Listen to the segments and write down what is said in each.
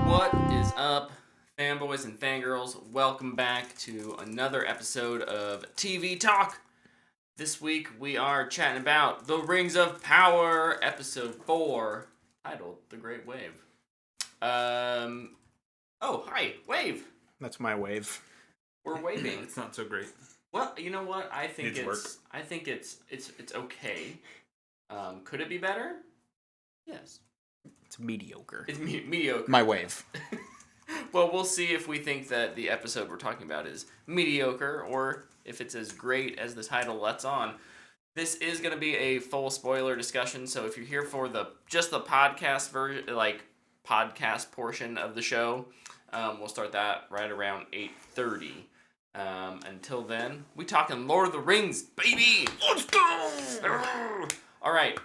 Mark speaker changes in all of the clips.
Speaker 1: What is up, fanboys and fangirls? Welcome back to another episode of TV Talk. This week we are chatting about The Rings of Power, episode 4, titled The Great Wave. Oh, hi, Wave.
Speaker 2: That's my wave.
Speaker 1: We're waving.
Speaker 3: It's not so great.
Speaker 1: Well, you know what? I think
Speaker 3: Needs work.
Speaker 1: I think it's okay. Could it be better? Yes.
Speaker 2: It's mediocre.
Speaker 1: It's mediocre.
Speaker 2: My wave.
Speaker 1: Well, we'll see if we think that the episode we're talking about is mediocre or if it's as great as the title lets on. This is going to be a full spoiler discussion, so if you're here for just the podcast version, like podcast portion of the show, we'll start that right around 8:30. Until then, we talking Lord of the Rings, baby. Let's go. All right.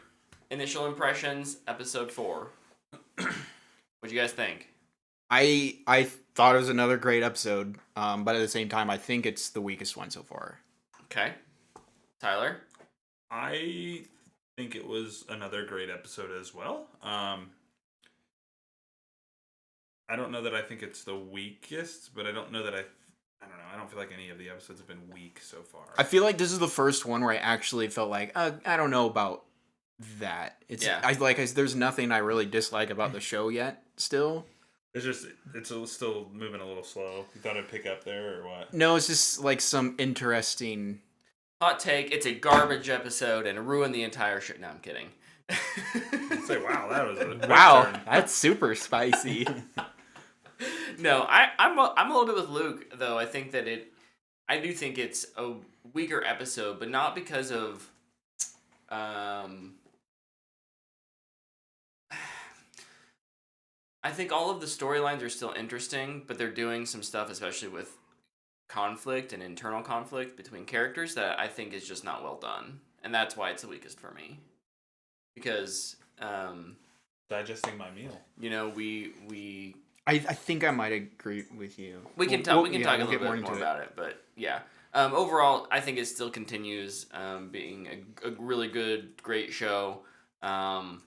Speaker 1: Initial impressions, episode 4. What'd you guys think?
Speaker 2: I thought it was another great episode, but at the same time, I think it's the weakest one so far.
Speaker 1: Okay. Tyler?
Speaker 3: I think it was another great episode as well. I don't know that I think it's the weakest, but I don't know that I don't know. I don't feel like any of the episodes have been weak so far.
Speaker 2: I feel like this is the first one where I actually felt like, I don't know about that. There's nothing I really dislike about the show yet, still.
Speaker 3: It's still moving a little slow. You thought it'd pick up there or what?
Speaker 2: No, it's just like some interesting...
Speaker 1: Hot take, it's a garbage episode and it ruined the entire show. No, I'm kidding.
Speaker 3: Say, wow, that was a quick
Speaker 2: Wow,
Speaker 3: turn.
Speaker 2: that's super spicy.
Speaker 1: No, I'm a little bit with Luke, though. I do think it's a weaker episode, but not because of... I think all of the storylines are still interesting, but they're doing some stuff, especially with conflict and internal conflict between characters, that I think is just not well done. And that's why it's the weakest for me. Because,
Speaker 3: Digesting my meal.
Speaker 1: you know, we
Speaker 2: I think I might agree with you.
Speaker 1: We can talk a little bit more
Speaker 2: into
Speaker 1: about it, but yeah. Overall, I think it still continues being a really good, great show. I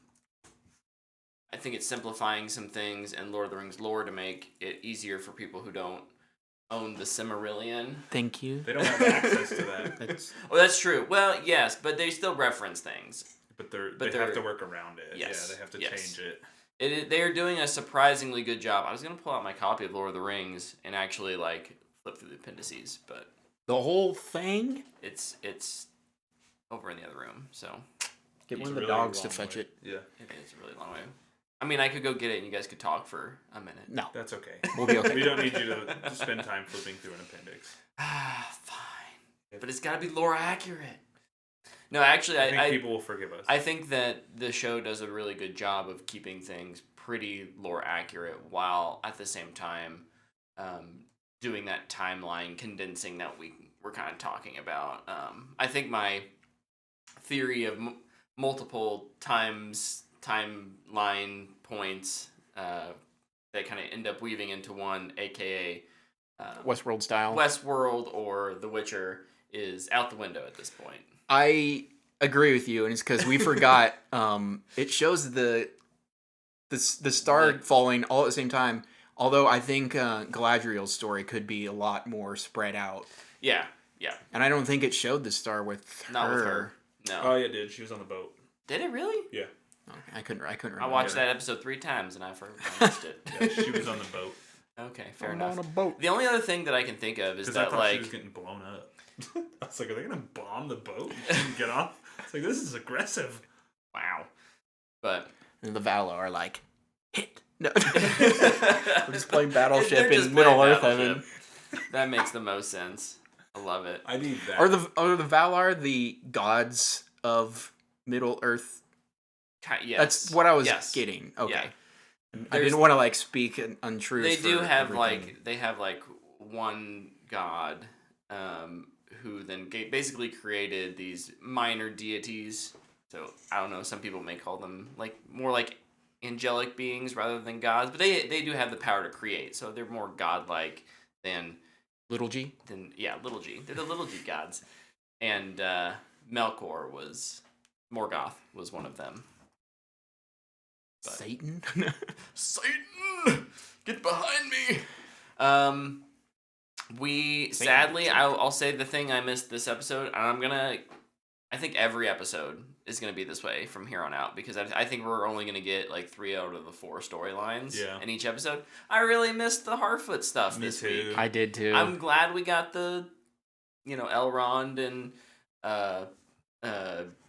Speaker 1: think it's simplifying some things in Lord of the Rings lore to make it easier for people who don't own the Silmarillion.
Speaker 2: Thank you.
Speaker 3: They don't have access to that.
Speaker 1: That's true. Well, yes, but they still reference things.
Speaker 3: But they have to work around it.
Speaker 1: Yes,
Speaker 3: Yeah, they have to change it.
Speaker 1: They are doing a surprisingly good job. I was going to pull out my copy of Lord of the Rings and actually flip through the appendices, but
Speaker 2: The whole thing?
Speaker 1: it's over in the other room, so
Speaker 2: Get one
Speaker 3: It's
Speaker 2: of the
Speaker 3: really
Speaker 2: dogs
Speaker 3: long
Speaker 2: to fetch
Speaker 3: way.
Speaker 2: it.
Speaker 3: Yeah,
Speaker 1: it's a really long way. I mean, I could go get it and you guys could talk for a minute.
Speaker 2: No.
Speaker 3: that's okay.
Speaker 2: We'll be okay.
Speaker 3: We don't need you to spend time flipping through an appendix.
Speaker 1: Fine. But it's got to be lore accurate. No, actually,
Speaker 3: I think people will forgive us.
Speaker 1: I think that the show does a really good job of keeping things pretty lore accurate while at the same time doing that timeline condensing that we're kind of talking about. I think my theory of multiple timeline points that kind of end up weaving into one, aka
Speaker 2: Westworld style.
Speaker 1: Westworld or The Witcher, is out the window at this point.
Speaker 2: I agree with you, and it's because we forgot. It shows the star falling all at the same time. Although I think Galadriel's story could be a lot more spread out.
Speaker 1: Yeah.
Speaker 2: And I don't think it showed the star with
Speaker 1: Not with her. No.
Speaker 3: Oh, yeah, it did. She was on the boat.
Speaker 1: Did it really?
Speaker 3: Yeah.
Speaker 2: Okay, I couldn't remember.
Speaker 1: I watched that episode 3 times and I missed it.
Speaker 3: Yeah, she was on the boat.
Speaker 1: Okay, fair enough.
Speaker 2: On a boat.
Speaker 1: The only other thing that I can think of is
Speaker 3: Because I
Speaker 1: that
Speaker 3: thought she was getting blown up. I was like, are they going to bomb the boat and get off? It's like, this is aggressive.
Speaker 1: wow. But
Speaker 2: And the Valar are like, hit. No. We're just playing Battleship
Speaker 1: They're just
Speaker 2: in Middle
Speaker 1: playing
Speaker 2: Earth
Speaker 1: Battleship.
Speaker 2: heaven.
Speaker 1: That makes the most sense. I love it.
Speaker 3: I need that.
Speaker 2: Are the Valar the gods of Middle Earth?
Speaker 1: Yes.
Speaker 2: That's what I was
Speaker 1: Yes.
Speaker 2: getting. Okay.
Speaker 1: Yeah.
Speaker 2: I didn't want to speak untruth.
Speaker 1: They do
Speaker 2: for
Speaker 1: have
Speaker 2: everything.
Speaker 1: one god who then basically created these minor deities. So I don't know, some people may call them more like angelic beings rather than gods, but they do have the power to create. So they're more godlike than
Speaker 2: Little G.
Speaker 1: Little G. They're the Little G gods. And Melkor Morgoth was one of them. But-
Speaker 2: Satan.
Speaker 1: Satan! Get We
Speaker 2: Same.
Speaker 1: sadly, I'll say the thing I missed this episode, and I think every episode is gonna be this way from here on out because I think we're only gonna get like 3 out of the 4 storylines in each episode. I really missed the Harfoot stuff
Speaker 3: Me
Speaker 1: this
Speaker 3: too.
Speaker 1: week.
Speaker 2: I did too.
Speaker 1: I'm glad we got the, Elrond and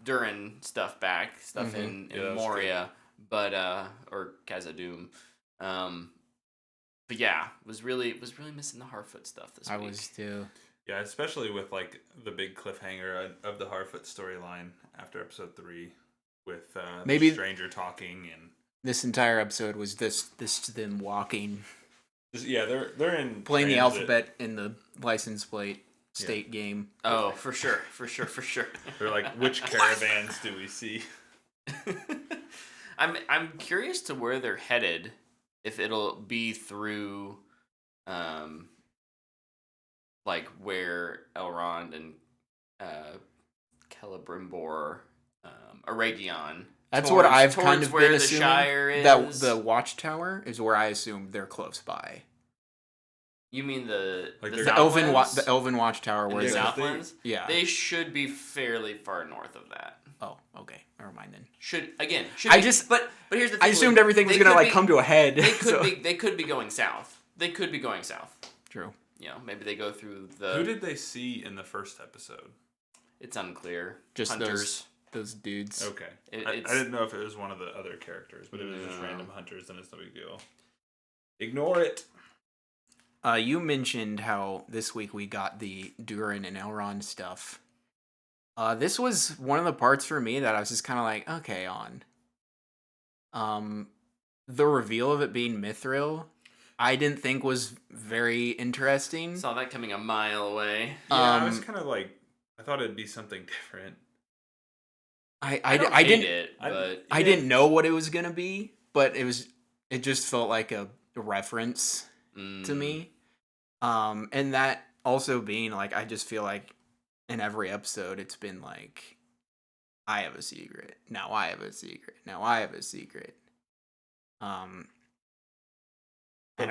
Speaker 1: Durin stuff back, in
Speaker 3: Yeah, that was
Speaker 1: Moria, but or Khazad-dûm. But yeah, was really missing the Harfoot stuff this week.
Speaker 2: I was too.
Speaker 3: Yeah, especially with like the big cliffhanger of the Harfoot storyline after episode 3, with
Speaker 2: Maybe-
Speaker 3: the stranger talking and
Speaker 2: This entire episode was this them walking,
Speaker 3: just, yeah, they're in
Speaker 2: playing the
Speaker 3: transit.
Speaker 2: alphabet in the license plate state game.
Speaker 1: Oh, for sure.
Speaker 3: They're like, which caravans do we see?
Speaker 1: I'm curious to where they're headed. If it'll be through, like where Elrond and Celebrimbor, Eregion.
Speaker 2: That's what I've
Speaker 1: towards
Speaker 2: kind of
Speaker 1: where
Speaker 2: been
Speaker 1: the
Speaker 2: assuming.
Speaker 1: Shire
Speaker 2: That
Speaker 1: is.
Speaker 2: the watchtower is where I assume they're close by.
Speaker 1: You mean the
Speaker 3: Like
Speaker 1: the
Speaker 3: they're-
Speaker 1: Southlands?
Speaker 2: The Elven watchtower
Speaker 1: In
Speaker 2: where
Speaker 1: the
Speaker 3: Yeah, 'cause
Speaker 1: Southlands?
Speaker 2: yeah.
Speaker 1: They should be fairly far north of that.
Speaker 2: Oh, okay. Never mind then.
Speaker 1: Should
Speaker 2: I
Speaker 1: be,
Speaker 2: just-
Speaker 1: but here's the thing.
Speaker 2: I assumed
Speaker 1: Luke,
Speaker 2: everything was
Speaker 1: they
Speaker 2: gonna
Speaker 1: could
Speaker 2: like come to a head.
Speaker 1: They could
Speaker 2: so-
Speaker 1: they could be going south. They could be going south.
Speaker 2: True.
Speaker 1: Maybe they go through the.
Speaker 3: Who did they see in the first episode?
Speaker 1: It's unclear.
Speaker 2: Just
Speaker 1: Hunters.
Speaker 2: those dudes.
Speaker 3: Okay.
Speaker 1: It-
Speaker 3: I
Speaker 1: it's-
Speaker 3: didn't know if it was one of the other characters, but if it was just
Speaker 1: No.
Speaker 3: random hunters, then it's no big deal. Ignore it.
Speaker 2: You mentioned how this week we got the Durin and Elrond stuff. This was one of the parts for me that I was just kind of like, okay, on. The reveal of it being Mithril, I didn't think was very interesting.
Speaker 1: Saw that coming a mile away.
Speaker 3: Yeah, I was
Speaker 2: Um,
Speaker 3: kind of like, I thought it'd be something different.
Speaker 1: I don't
Speaker 2: I
Speaker 1: hate
Speaker 2: didn't
Speaker 1: it, but
Speaker 2: I didn't know what it was gonna be, but it just felt like a reference to me. And that also being like, I just feel like in every episode it's been like, I have a secret. Now I have a secret. Now I have a secret. And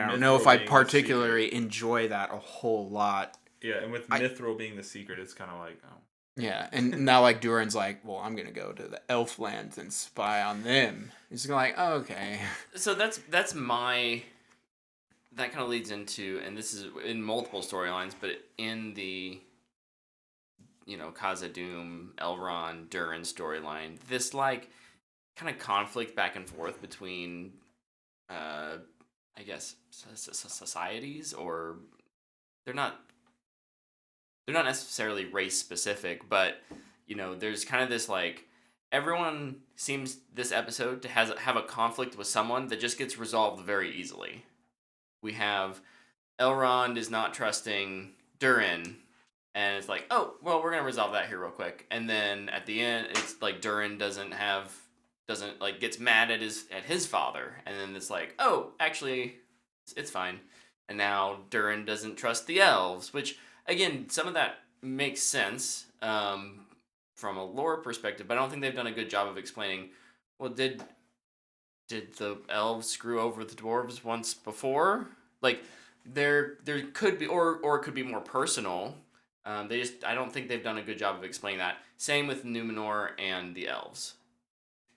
Speaker 2: I don't know if I
Speaker 3: Mithril being the
Speaker 2: particularly enjoy that a whole lot.
Speaker 3: Yeah, and with Mithril being the secret, it's kind of like, oh.
Speaker 2: Yeah, and now like Durin's like, well, I'm gonna go to the Elflands and spy on them. He's like, oh, okay.
Speaker 1: So that's my. That kind of leads into, and this is in multiple storylines, but in the, Khazad-dûm, Elrond, Durin storyline, this like kind of conflict back and forth between, I guess, societies, or they're not necessarily race specific, but there's kind of this like everyone seems this episode to have a conflict with someone that just gets resolved very easily. We have Elrond is not trusting Durin, and it's like, oh, well, we're gonna resolve that here real quick. And then at the end, it's like Durin doesn't like gets mad at his father, and then it's like, oh, actually, it's fine. And now Durin doesn't trust the elves, which again, some of that makes sense from a lore perspective, but I don't think they've done a good job of explaining. Well, did the elves screw over the dwarves once before? Like, there could be, or it could be more personal. I don't think they've done a good job of explaining that. Same with Numenor and the elves.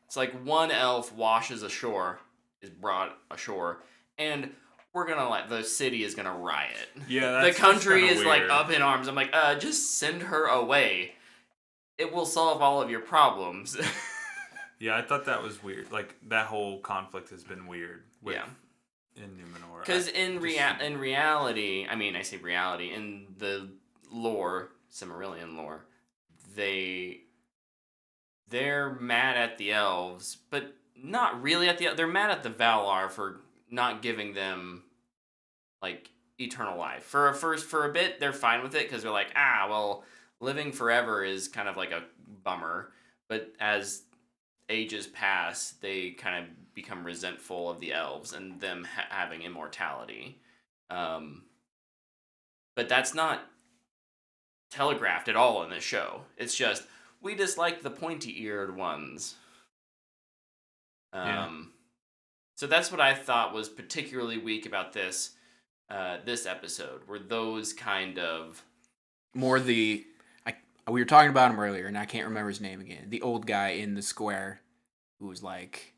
Speaker 1: It's like one elf washes ashore, is brought ashore, and the city is gonna riot.
Speaker 3: Yeah,
Speaker 1: The country
Speaker 3: that's
Speaker 1: is
Speaker 3: kinda
Speaker 1: like
Speaker 3: weird.
Speaker 1: up in arms. I'm like, just send her away. It will solve all of your problems.
Speaker 3: Yeah, I thought that was weird. Like, that whole conflict has been weird with,
Speaker 1: Yeah.
Speaker 3: in Numenor.
Speaker 1: Because in reality, I mean, I say reality, in the lore, Silmarillion lore, they're mad at the elves, but not really at they're mad at the Valar for not giving them like eternal life. For a bit, they're fine with it because they're like, well, living forever is kind of like a bummer. But as ages pass, they kind of become resentful of the elves and them having immortality. But that's not telegraphed at all in this show. It's just, we dislike the pointy-eared ones.
Speaker 3: Yeah.
Speaker 1: So that's what I thought was particularly weak about this. this episode were those kind of
Speaker 2: More we were talking about him earlier, and I can't remember his name again. The old guy in the square who was like,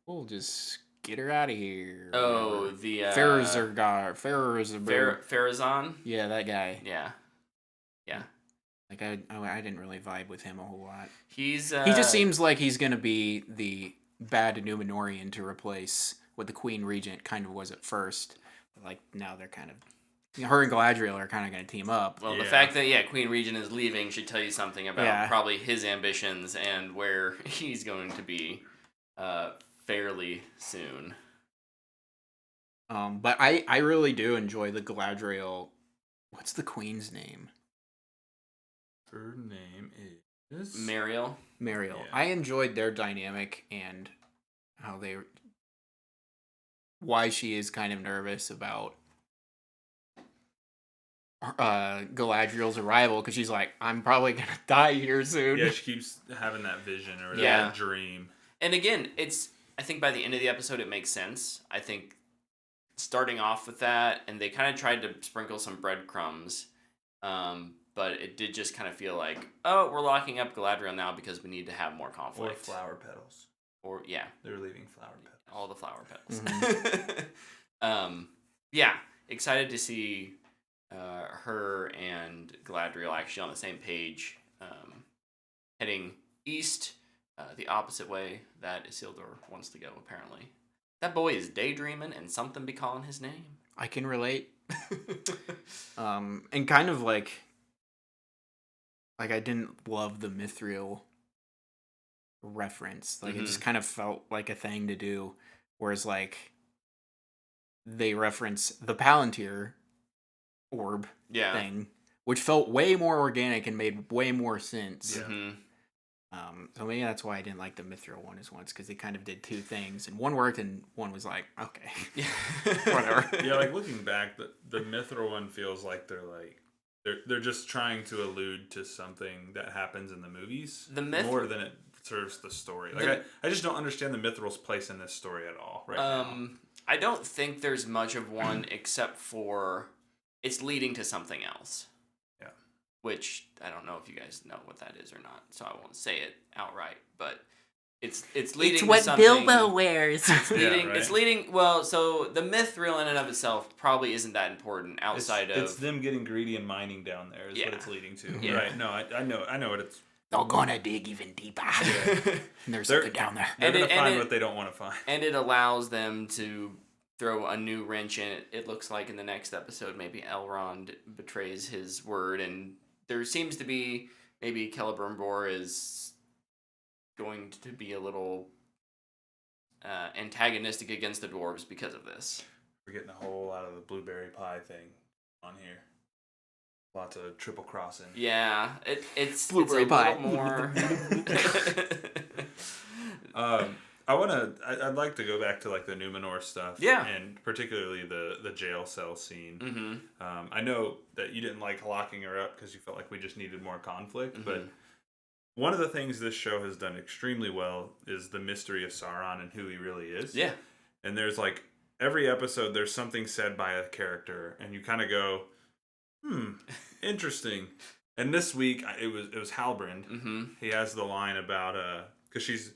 Speaker 2: "We'll just get her out of here."
Speaker 1: oh the Farazan.
Speaker 2: Yeah, that guy.
Speaker 1: Yeah.
Speaker 2: Like I didn't really vibe with him a whole lot.
Speaker 1: He
Speaker 2: just seems like he's gonna be the bad Numenorian to replace what the Queen Regent kind of was at first. Like now they're kind of, her and Galadriel are kind of gonna team up.
Speaker 1: Well, the fact that Queen Regent is leaving should tell you something about probably his ambitions and where he's going to be fairly soon.
Speaker 2: But I really do enjoy the Galadriel. What's the Queen's name?
Speaker 3: Her name is
Speaker 1: Mariel.
Speaker 2: Yeah. I enjoyed their dynamic and how why she is kind of nervous about Galadriel's arrival, because she's like, I'm probably gonna die here soon.
Speaker 3: Yeah, she keeps having that vision or
Speaker 1: Yeah.
Speaker 3: that dream.
Speaker 1: And again, I think by the end of the episode it makes sense. I think starting off with that, and they kind of tried to sprinkle some breadcrumbs, but it did just kind of feel like, oh, we're locking up Galadriel now because we need to have more conflict.
Speaker 3: Or flower petals.
Speaker 1: Or yeah,
Speaker 3: They're leaving flower petals.
Speaker 1: all the flower petals.
Speaker 2: Mm-hmm.
Speaker 1: Yeah, excited to see her and Galadriel actually on the same page, heading east, the opposite way that Isildur wants to go. Apparently, that boy is daydreaming, and something be calling his name.
Speaker 2: I can relate. And kind of like I didn't love the Mithril reference. Like, it just kind of felt like a thing to do. Whereas, like, they reference the Palantir orb thing, which felt way more organic and made way more sense.
Speaker 3: Yeah.
Speaker 1: Mm-hmm.
Speaker 2: So maybe that's why I didn't like the Mithril one as once, because they kind of did two things, and one worked and one was like, okay, whatever.
Speaker 3: Yeah, like looking back, the Mithril one feels like they're just trying to allude to something that happens in the movies more than it serves the story. Like I just don't understand the Mithril's place in this story at all now.
Speaker 1: I don't think there's much of one except for it's leading to something else.
Speaker 3: Yeah.
Speaker 1: Which I don't know if you guys know what that is or not, so I won't say it outright, but it's leading to something.
Speaker 2: It's what Bilbo wears.
Speaker 1: It's leading. Well, so the Mithril in and of itself probably isn't that important outside of.
Speaker 3: It's them getting greedy and mining down there is what it's leading to.
Speaker 1: Yeah.
Speaker 3: Right? No, I know what it's.
Speaker 2: They're gonna dig even deeper. And there's something down there.
Speaker 3: They're gonna find what they don't want to find.
Speaker 1: And it allows them to throw a new wrench in it. It looks like in the next episode, maybe Elrond betrays his word, and there seems to be maybe Celebrimbor is going to be a little antagonistic against the dwarves because of this.
Speaker 3: We're getting a whole lot of the blueberry pie thing on here. Lots of triple crossing.
Speaker 1: Yeah, it's
Speaker 2: blueberry
Speaker 1: a
Speaker 2: pie.
Speaker 1: little more.
Speaker 3: I'd like to go back to like the Numenor stuff.
Speaker 1: Yeah.
Speaker 3: And particularly the jail cell scene.
Speaker 1: Mm-hmm.
Speaker 3: I know that you didn't like locking her up because you felt like we just needed more conflict,
Speaker 1: Mm-hmm.
Speaker 3: but one of the things this show has done extremely well is the mystery of Sauron and who he really is.
Speaker 1: Yeah.
Speaker 3: And there's like every episode there's something said by a character and you kind of go, interesting. And this week it was Halbrand.
Speaker 1: Mm-hmm.
Speaker 3: He has the line about because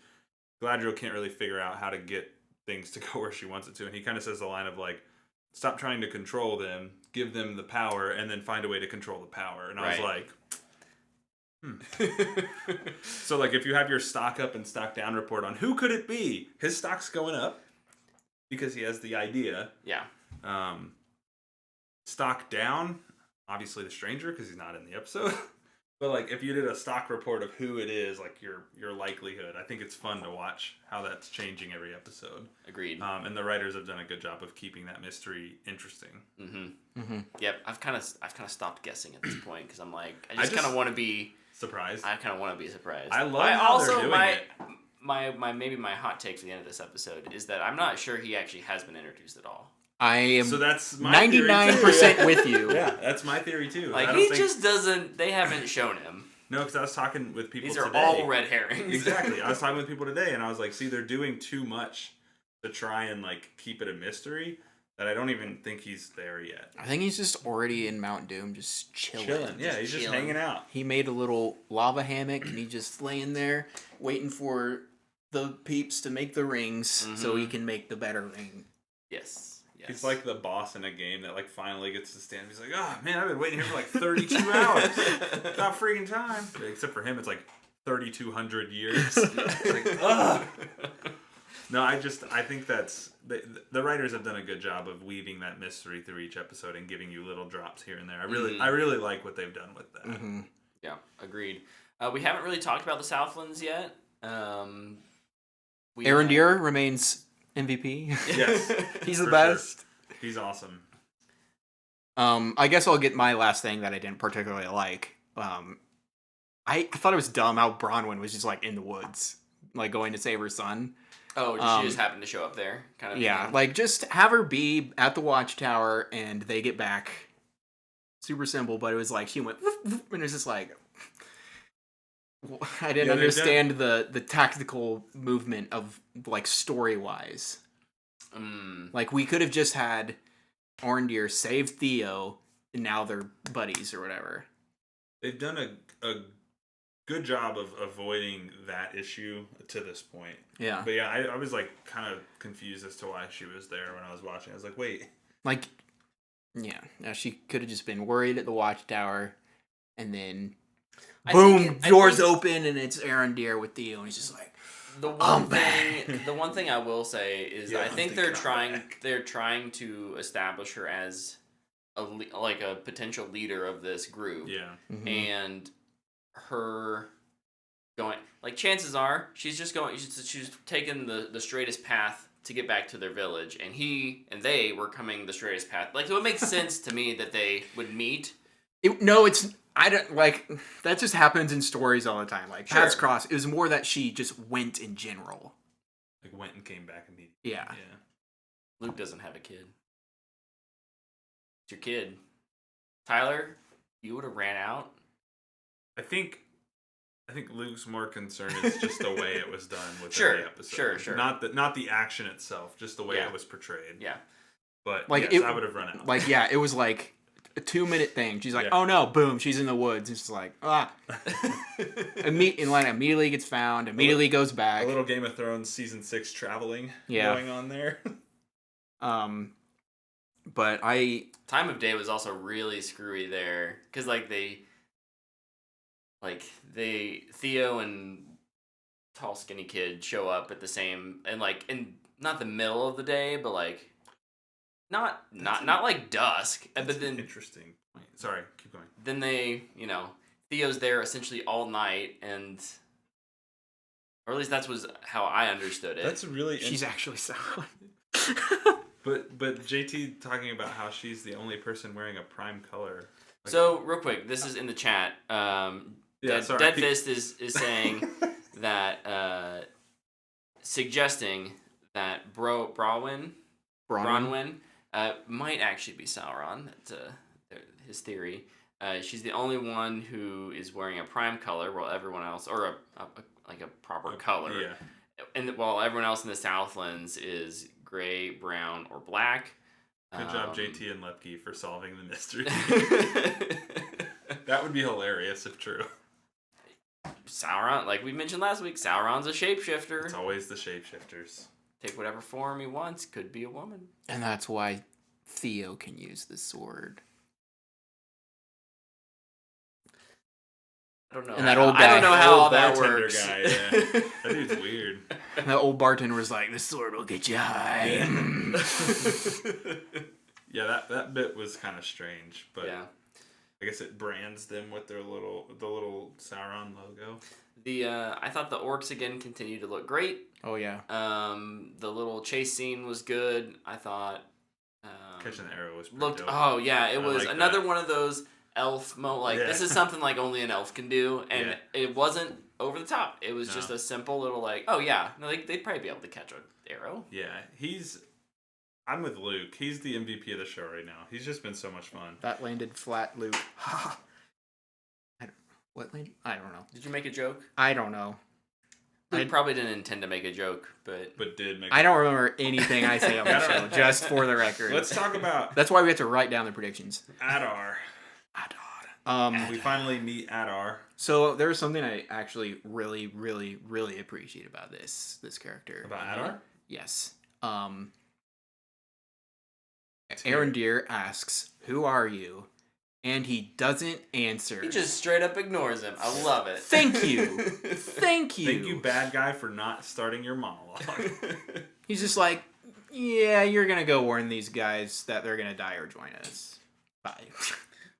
Speaker 3: Galadriel can't really figure out how to get things to go where she wants it to, and he kind of says the line of like, stop trying to control them, give them the power, and then find a way to control the power. And I was like, So like if you have your stock up and stock down report on who could it be, his stock's going up because he has the idea.
Speaker 1: Yeah.
Speaker 3: Stock down, obviously the stranger because he's not in the episode. But like if you did a stock report of who it is, like your likelihood, I think it's fun to watch how that's changing every episode.
Speaker 1: Agreed.
Speaker 3: And the writers have done a good job of keeping that mystery interesting.
Speaker 1: Mm-hmm. Mm-hmm. Yep. I've kind of stopped guessing at this point because I'm like I just kind of want to be
Speaker 3: surprised.
Speaker 1: I kind of want to be surprised.
Speaker 3: I love how they're doing it.
Speaker 1: Maybe my hot take for the end of this episode is that I'm not sure he actually has been introduced at all.
Speaker 2: I am
Speaker 3: so that's my
Speaker 2: 99% with you.
Speaker 3: Yeah, that's my theory too.
Speaker 1: Like he just doesn't. They haven't shown him.
Speaker 3: No, because I was talking with people.
Speaker 1: These
Speaker 3: today.
Speaker 1: are all red herrings.
Speaker 3: Exactly. I was talking with people today, and I was like, "See, they're doing too much to try and like keep it a mystery. that I don't even think he's there yet.
Speaker 2: I think he's just already in Mount Doom, just chilling.
Speaker 3: Yeah, he's just hanging out.
Speaker 2: He made a little lava hammock, and he's just laying there, waiting for the peeps to make the rings, so he can make the better ring.
Speaker 1: Yes.
Speaker 3: He's like the boss in a game that like finally gets to stand. He's like, oh man, I've been waiting here for like 32 hours. Not freaking time. Except for him, it's like 3,200 years. Like, ugh. No, I think that's the writers have done a good job of weaving that mystery through each episode and giving you little drops here and there. I really like what they've done with that.
Speaker 2: Mm-hmm.
Speaker 1: Yeah, agreed. We haven't really talked about the Southlands yet.
Speaker 2: Arondir remains MVP.
Speaker 3: Yes,
Speaker 2: he's the best.
Speaker 3: Sure. He's awesome.
Speaker 2: I guess I'll get my last thing that I didn't particularly like. I thought it was dumb how Bronwyn was just like in the woods, like going to save her son.
Speaker 1: Oh, she just happened to show up there, kind of.
Speaker 2: Yeah,
Speaker 1: thing.
Speaker 2: like just have her be at the watchtower and they get back. Super simple, but it was like she went, woof, woof, and it was just like I didn't understand the tactical movement of like story wise. Like we could have just had Arondir save Theo, and now they're buddies or whatever.
Speaker 3: They've done a good job of avoiding that issue to this point.
Speaker 2: Yeah.
Speaker 3: But yeah, I was like kind of confused as to why she was there when I was watching. I was like, wait.
Speaker 2: Like, yeah, she could have just been worried at the watchtower, and then boom, doors open, and it's Arondir with Theo, and he's just like,
Speaker 1: the one thing I will say is I think they're trying to establish her as a potential leader of this group.
Speaker 3: Yeah.
Speaker 2: Mm-hmm.
Speaker 1: And her going, like, chances are she's taken the straightest path to get back to their village, and they were coming the straightest path. Like, so it makes sense to me that they would meet.
Speaker 2: I don't like that. Just happens in stories all the time. Like paths cross. It was more that she just went in general.
Speaker 3: Like went and came back immediately.
Speaker 2: Yeah.
Speaker 1: Luke doesn't have a kid. It's your kid. Tyler, you would have ran out.
Speaker 3: I think Luke's more concerned is just the way it was done with the episode.
Speaker 1: Sure.
Speaker 3: Not the action itself, just the way it was portrayed.
Speaker 1: Yeah.
Speaker 3: But like yes, I would have run out.
Speaker 2: Like it was like a 2-minute thing. She's like, oh no, boom, she's in the woods. It's just like, immediately gets found, immediately goes back.
Speaker 3: A little Game of Thrones season 6 traveling going on there.
Speaker 2: But
Speaker 1: time of day was also really screwy there, because Theo and tall skinny kid show up at the same, and in not the middle of the day, but not like dusk, but then
Speaker 3: interesting point. Sorry, keep going.
Speaker 1: Then they, Theo's there essentially all night, or at least that was how I understood it.
Speaker 3: That's really
Speaker 2: she's actually Sauron.
Speaker 3: But JT talking about how she's the only person wearing a prime color.
Speaker 1: So real quick, this is in the chat. Dead Fist is saying that suggesting that Bronwyn might actually be Sauron. That's his theory. She's the only one who is wearing a prime color, while everyone else, or a proper color.
Speaker 3: Yeah.
Speaker 1: And while everyone else in the Southlands is gray, brown, or black.
Speaker 3: Good job, JT and Lepke, for solving the mystery. That would be hilarious if true.
Speaker 1: Sauron, like we mentioned last week, Sauron's a shapeshifter.
Speaker 3: It's always the shapeshifters.
Speaker 1: Take whatever form he wants. Could be a woman.
Speaker 2: And that's why Theo can use the sword.
Speaker 1: I don't know.
Speaker 2: And that old guy,
Speaker 1: I don't know how all that
Speaker 3: bartender
Speaker 1: works.
Speaker 3: Guy, yeah. That dude's weird.
Speaker 2: That old bartender was like, "This sword will get you high."
Speaker 3: Yeah, that bit was kind of strange, but
Speaker 1: yeah.
Speaker 3: I guess it brands them with the little Sauron logo.
Speaker 1: I thought the orcs again continued to look great.
Speaker 2: Oh yeah.
Speaker 1: The little chase scene was good. I thought
Speaker 3: Catching the arrow was pretty
Speaker 1: looked.
Speaker 3: dope.
Speaker 1: Oh yeah, it was another
Speaker 3: that.
Speaker 1: one of those elf this is something like only an elf can do, and it wasn't over the top. It was just a simple little they'd probably be able to catch an arrow.
Speaker 3: Yeah, I'm with Luke. He's the MVP of the show right now. He's just been so much fun.
Speaker 2: That landed flat, Luke. What landed? I don't know.
Speaker 1: Did you make a joke?
Speaker 2: I don't know.
Speaker 1: Luke probably didn't intend to make a joke, but
Speaker 3: did make.
Speaker 2: I don't remember anything I say on the show, just for the record.
Speaker 3: Let's talk about.
Speaker 2: That's why we have to write down the predictions.
Speaker 3: Adar. We finally meet Adar.
Speaker 2: So there's something I actually really, really, really appreciate about this character.
Speaker 3: About Adar?
Speaker 2: Yes. Aaron Deere asks, "Who are you?" And he doesn't answer.
Speaker 1: He just straight up ignores him. I love it.
Speaker 2: Thank you. Thank you.
Speaker 3: Thank you, bad guy, for not starting your monologue.
Speaker 2: He's just like, yeah, you're going to go warn these guys that they're going to die or join us. Bye.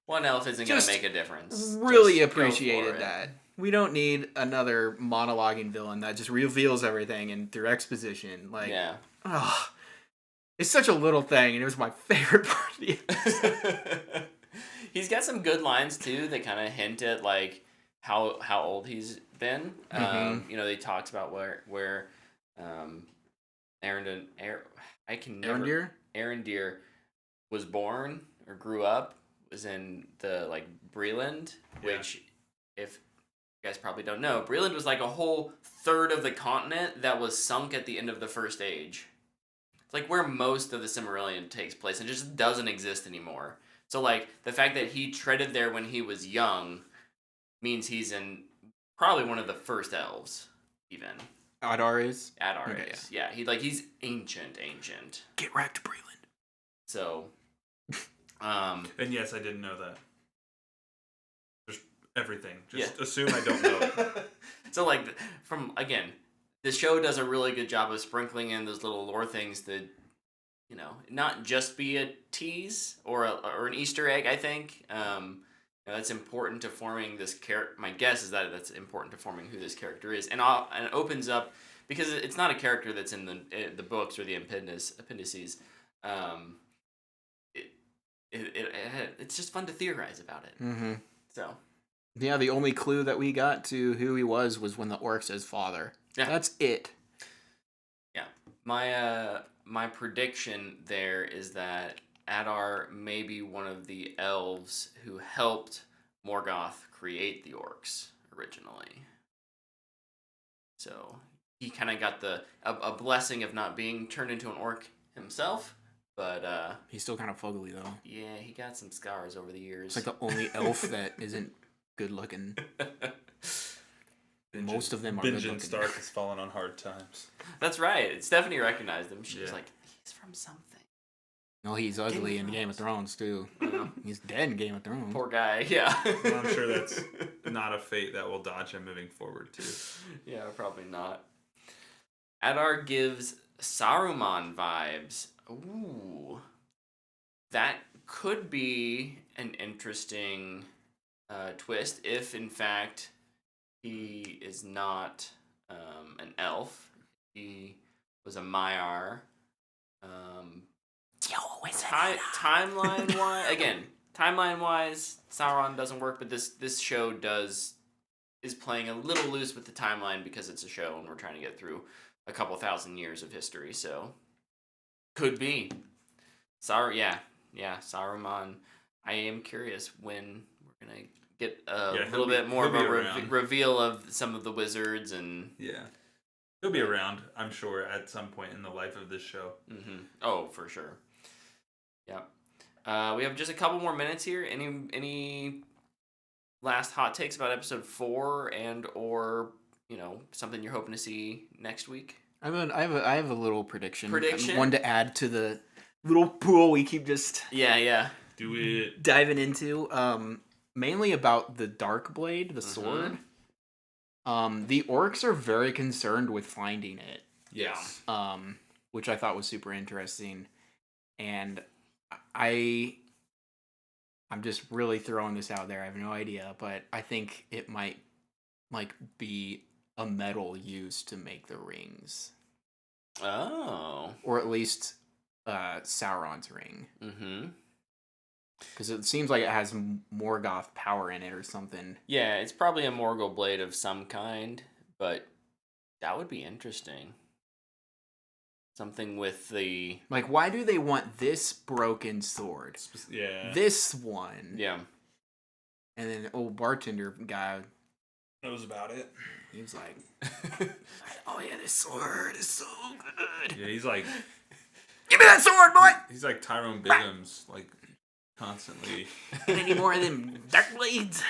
Speaker 1: One elf isn't going to make a difference.
Speaker 2: Really just appreciated that. We don't need another monologuing villain that just reveals everything and through exposition. Like,
Speaker 1: yeah.
Speaker 2: Oh, it's such a little thing, and it was my favorite part of the episode.
Speaker 1: He's got some good lines too that kind of hint at like how old he's been.
Speaker 2: Mm-hmm.
Speaker 1: They talked about where Aaron Deere was born or grew up, was in the like Breland, which if you guys probably don't know, Breland was like a whole third of the continent that was sunk at the end of the First Age. It's like where most of the Silmarillion takes place and just doesn't exist anymore. So, like, the fact that he treaded there when he was young means he's in probably one of the first elves, even.
Speaker 2: Adar is?
Speaker 1: Adar is. Yeah, he's ancient.
Speaker 2: Get wrecked, Breland.
Speaker 1: So,
Speaker 3: and yes, I didn't know that. Just everything. Just assume I don't know it.
Speaker 1: So, like, the show does a really good job of sprinkling in those little lore things that, not just be a tease or an Easter egg, I think. That's important to forming this character. My guess is that that's important to forming who this character is. And it opens up, because it's not a character that's in the books or the appendices. It's just fun to theorize about it.
Speaker 2: Mm-hmm.
Speaker 1: So.
Speaker 2: Yeah, the only clue that we got to who he was when the orc says father. Yeah. That's it.
Speaker 1: Yeah. My prediction there is that Adar may be one of the elves who helped Morgoth create the orcs originally. So he kind of got a blessing of not being turned into an orc himself, but
Speaker 2: he's still kind of fugly though.
Speaker 1: Yeah, he got some scars over the years.
Speaker 2: It's like the only elf that isn't good looking. Most of them are good looking.
Speaker 3: Benjen Stark has fallen on hard times.
Speaker 1: That's right. Stephanie recognized him. She was like, he's from something.
Speaker 2: No, he's ugly in Game of Thrones, too. He's dead in Game of Thrones.
Speaker 1: Poor guy, yeah.
Speaker 3: Well, I'm sure that's not a fate that will dodge him moving forward, too.
Speaker 1: Yeah, probably not. Adar gives Saruman vibes. Ooh. That could be an interesting twist if, in fact, he is not an elf. He was a Maiar. Timeline-wise, Sauron doesn't work, but this show is playing a little loose with the timeline because it's a show and we're trying to get through a couple thousand years of history, so could be. Saruman. I am curious when we're gonna get a little bit more of a reveal of some of the wizards and
Speaker 3: he'll be around, I'm sure, at some point in the life of this show.
Speaker 1: Mm-hmm. Oh, for sure. Yeah. We have just a couple more minutes here. Any last hot takes about episode 4 and or something you're hoping to see next week?
Speaker 2: I have a little prediction. One to add to the little pool we keep just
Speaker 3: do it
Speaker 2: diving into. Mainly about the Dark Blade, the sword. The orcs are very concerned with finding it.
Speaker 3: Yes.
Speaker 2: Which I thought was super interesting. And I'm just really throwing this out there. I have no idea, but I think it might be a metal used to make the rings.
Speaker 1: Oh.
Speaker 2: Or at least Sauron's ring.
Speaker 1: Mm-hmm.
Speaker 2: Because it seems like it has Morgoth power in it or something.
Speaker 1: Yeah, it's probably a Morgul blade of some kind, but that would be interesting. Something with the...
Speaker 2: Like, why do they want this broken sword?
Speaker 3: Yeah.
Speaker 2: This one.
Speaker 1: Yeah.
Speaker 2: And then old bartender guy
Speaker 3: knows about it.
Speaker 2: He was like, "Oh yeah, this sword is so good."
Speaker 3: Yeah, he's like,
Speaker 2: "Give me that sword, boy!"
Speaker 3: He's like Tyrone Biggums, like constantly.
Speaker 2: Any more of them dark blades?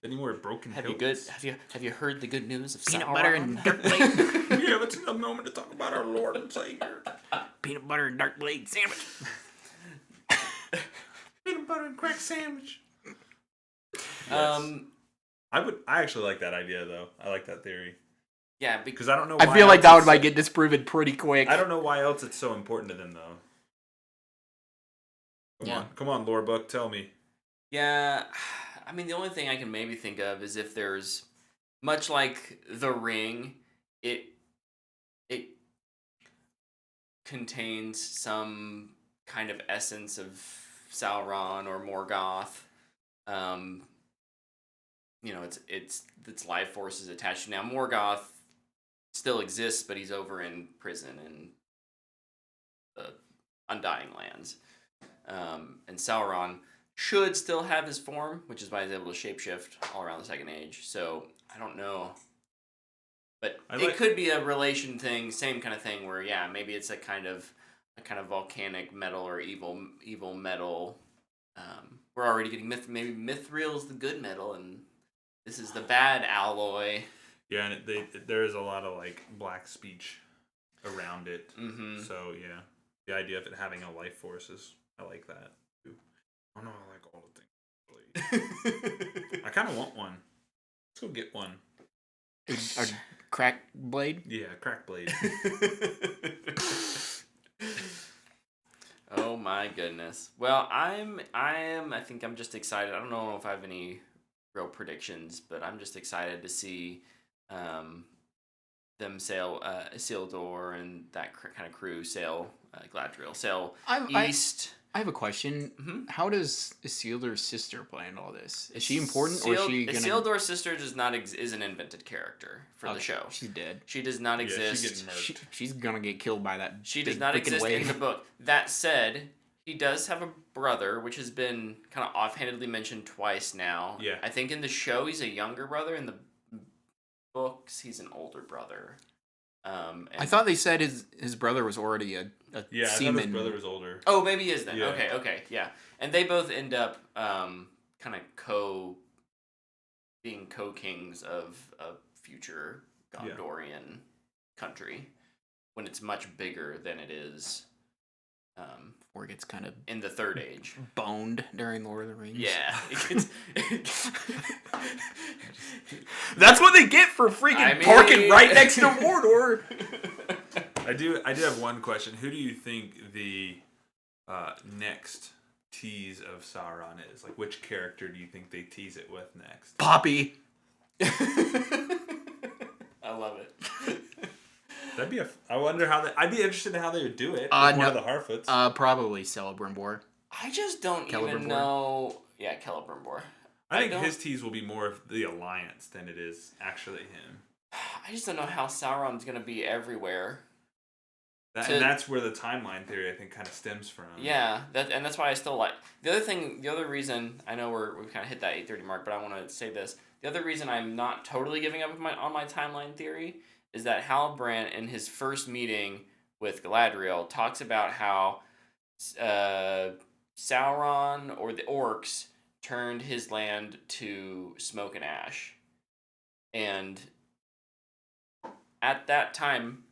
Speaker 3: Any more broken
Speaker 1: Have
Speaker 3: hilts?
Speaker 1: Have you heard the good news of
Speaker 2: Peanut
Speaker 1: Sauron?
Speaker 2: butter and dark blade.
Speaker 3: We haven't seen a moment to talk about our Lord and Savior.
Speaker 2: Peanut butter and dark blade sandwich.
Speaker 3: Peanut butter and crack sandwich.
Speaker 1: Yes.
Speaker 3: I actually like that idea though. I like that theory.
Speaker 1: Yeah,
Speaker 3: Because I don't know why
Speaker 2: I feel like that one might get disproven pretty quick.
Speaker 3: I don't know why else it's so important to them though. Come on, lore book, tell me.
Speaker 1: Yeah, I mean, the only thing I can maybe think of is if there's, much like The Ring, it contains some kind of essence of Sauron or Morgoth. Its life force is attached to. Now Morgoth still exists, but he's over in prison in the Undying Lands. And Sauron should still have his form, which is why he's able to shapeshift all around the Second Age. So I don't know, but it could be a relation thing, same kind of thing. Where maybe it's a kind of volcanic metal or evil metal. We're already getting maybe Mithril's the good metal, and this is the bad alloy.
Speaker 3: Yeah, and there is a lot of like black speech around it.
Speaker 1: Mm-hmm.
Speaker 3: So yeah, the idea of it having a life force I like that too. I don't know, I like all the things. I kind of want one. Let's go get one.
Speaker 2: A crack blade?
Speaker 3: Yeah, crack blade.
Speaker 1: Oh my goodness. Well, I think I'm just excited. I don't know if I have any real predictions, but I'm just excited to see them sail Isildur and that kind of crew sail Galadriel, sail east.
Speaker 2: I have a question.
Speaker 1: Mm-hmm.
Speaker 2: How does Isildur's sister play in all this? Is she important, or is she gonna...
Speaker 1: Isildur's sister is an invented character for the show.
Speaker 2: She's dead.
Speaker 1: She does not exist.
Speaker 3: She's getting murked.
Speaker 2: She's gonna get killed by that.
Speaker 1: She does not exist
Speaker 2: wave.
Speaker 1: in the book. That said, he does have a brother, which has been kind of offhandedly mentioned twice now.
Speaker 3: Yeah.
Speaker 1: I think in the show he's a younger brother. In the books, he's an older brother.
Speaker 2: I thought they said his brother was already a
Speaker 3: yeah,
Speaker 2: seaman.
Speaker 3: I thought his brother was older.
Speaker 1: Oh, maybe he is then.
Speaker 3: Yeah.
Speaker 1: Okay, yeah. And they both end up kind of being co-kings of a future Gondorian country when it's much bigger than it is.
Speaker 2: Or it gets kind of
Speaker 1: in the Third Age.
Speaker 2: Boned during Lord of the Rings.
Speaker 1: Yeah.
Speaker 2: That's what they get for freaking parking right next to Mordor.
Speaker 3: I do have one question. Who do you think the next tease of Sauron is? Like, which character do you think they tease it with next?
Speaker 2: Poppy.
Speaker 1: I love it.
Speaker 3: That'd be I wonder how I'd be interested in how they would do it. One of the Harfoots.
Speaker 2: Probably Celebrimbor.
Speaker 1: I just don't even know. Yeah, Celebrimbor.
Speaker 3: I think his tease will be more of the Alliance than it is actually him.
Speaker 1: I just don't know how Sauron's gonna be everywhere.
Speaker 3: And that's where the timeline theory I think kind of stems from.
Speaker 1: Yeah, that's why I still like the other reason I know we've kind of hit that 8:30 mark, but I want to say this. The other reason I'm not totally giving up on my timeline theory is that Halbrand in his first meeting with Galadriel talks about how Sauron or the orcs turned his land to smoke and ash, and at that time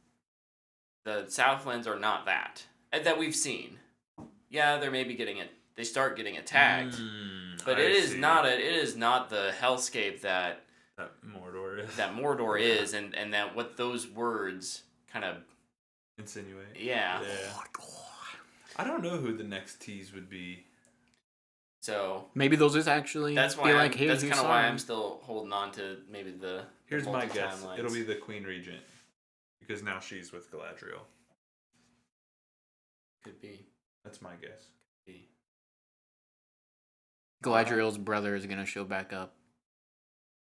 Speaker 1: the Southlands are not that we've seen. Yeah, they're maybe they start getting attacked, but it is not the hellscape that Mordor is, and that what those words kind of
Speaker 3: insinuate.
Speaker 1: Yeah.
Speaker 3: I don't know who the next tease would be.
Speaker 1: So
Speaker 2: maybe those is actually.
Speaker 1: That's why. That's kind of why I'm still holding on to maybe the.
Speaker 3: Here's my guess. It'll be the Queen Regent, because now she's with Galadriel.
Speaker 1: Could be.
Speaker 3: That's my guess.
Speaker 1: Could be.
Speaker 2: Galadriel's brother is gonna show back up.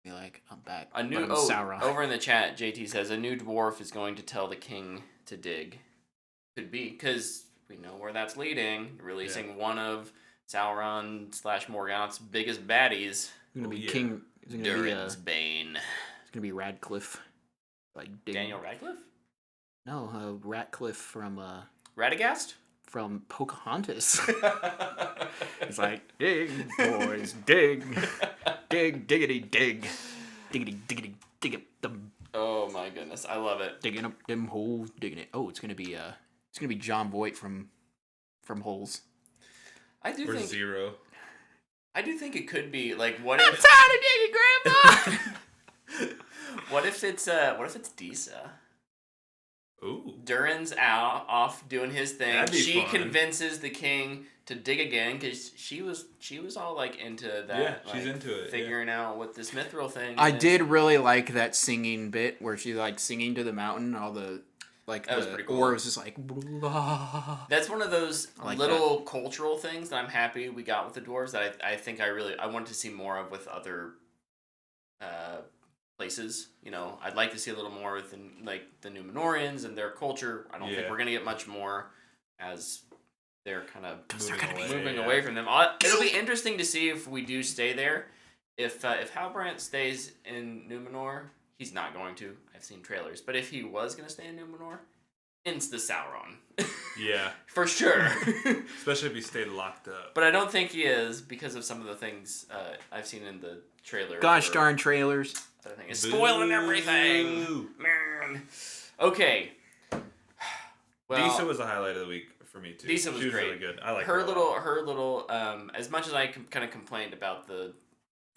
Speaker 2: Be like, I'm back. Sauron.
Speaker 1: Over in the chat, JT says a new dwarf is going to tell the king to dig. Could be, because we know where that's leading. Releasing one of Sauron / Morgoth's biggest baddies.
Speaker 2: It's gonna be King.
Speaker 1: Durin's Bane.
Speaker 2: It's gonna be Radcliffe. Like
Speaker 1: Daniel Radcliffe?
Speaker 2: No, Ratcliffe from
Speaker 1: Radagast?
Speaker 2: From Pocahontas. It's like, dig, boys, dig. Dig, diggity, dig. Diggity, diggity, dig up them.
Speaker 1: Oh my goodness, I love it.
Speaker 2: Digging up them holes, digging it. Oh, it's gonna be John Voight from Holes.
Speaker 1: I do
Speaker 3: or
Speaker 1: think
Speaker 3: Zero.
Speaker 1: I do think it could be like what if
Speaker 2: I'm tired of digging, Grandma.
Speaker 1: what if it's Disa?
Speaker 3: Ooh.
Speaker 1: Durin's off doing his thing.
Speaker 3: That'd be
Speaker 1: She
Speaker 3: fun.
Speaker 1: convinces the king to dig again because she was all like into that.
Speaker 3: Yeah, she's
Speaker 1: like,
Speaker 3: into it.
Speaker 1: figuring out what this mithril thing.
Speaker 2: I
Speaker 1: is.
Speaker 2: did really like that singing bit where she's like singing to the mountain. All the like
Speaker 1: That was
Speaker 2: the
Speaker 1: pretty cool.
Speaker 2: ore was just like. Blah.
Speaker 1: That's one of those
Speaker 2: like
Speaker 1: little cultural things that I'm happy we got with the dwarves. That I think I wanted to see more of with other places. You know, I'd like to see a little more within like the Numenorians and their culture. I don't think we're gonna get much more as they're kind of moving away from them. It'll be interesting to see if we do stay there. If Halbrand stays in Numenor, he's not going to. I've seen trailers, but if he was gonna stay in Numenor, insta Sauron.
Speaker 3: Yeah.
Speaker 1: For sure.
Speaker 3: Especially if he stayed locked up.
Speaker 1: But I don't think he is because of some of the things I've seen in the trailer.
Speaker 2: Gosh darn trailers.
Speaker 1: I think it's spoiling everything. Man. Okay. Well,
Speaker 3: Disa was the highlight of the week for me too.
Speaker 1: Disa was
Speaker 3: she was
Speaker 1: great.
Speaker 3: really good. I like
Speaker 1: her
Speaker 3: her
Speaker 1: little as much as I kind of complained about the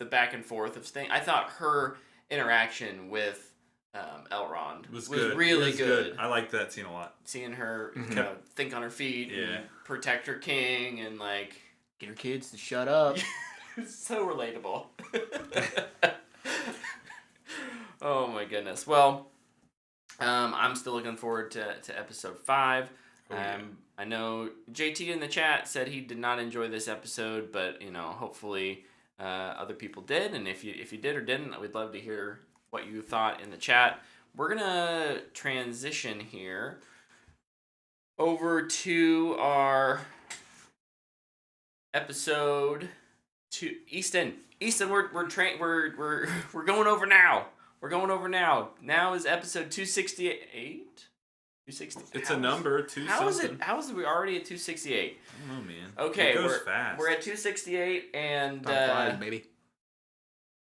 Speaker 1: back and forth of thing, I thought her interaction with Elrond was really good.
Speaker 3: I liked that scene a lot.
Speaker 1: Seeing her kind of think on her feet, and protect her king, and like
Speaker 2: get her kids to shut up.
Speaker 1: So relatable. Oh my goodness. Well, I'm still looking forward to episode 5. I know JT in the chat said he did not enjoy this episode, but you know, hopefully other people did, and if you did or didn't, we'd love to hear what you thought in the chat. We're gonna transition here over to our episode 2. Easton, we're going over now. We're going over now. Now is episode 268. 260.
Speaker 3: It's a number.
Speaker 1: How is we already at 268?
Speaker 3: I don't know, man.
Speaker 1: Okay,
Speaker 3: it goes fast.
Speaker 1: We're at 268, and
Speaker 2: Top 5, baby.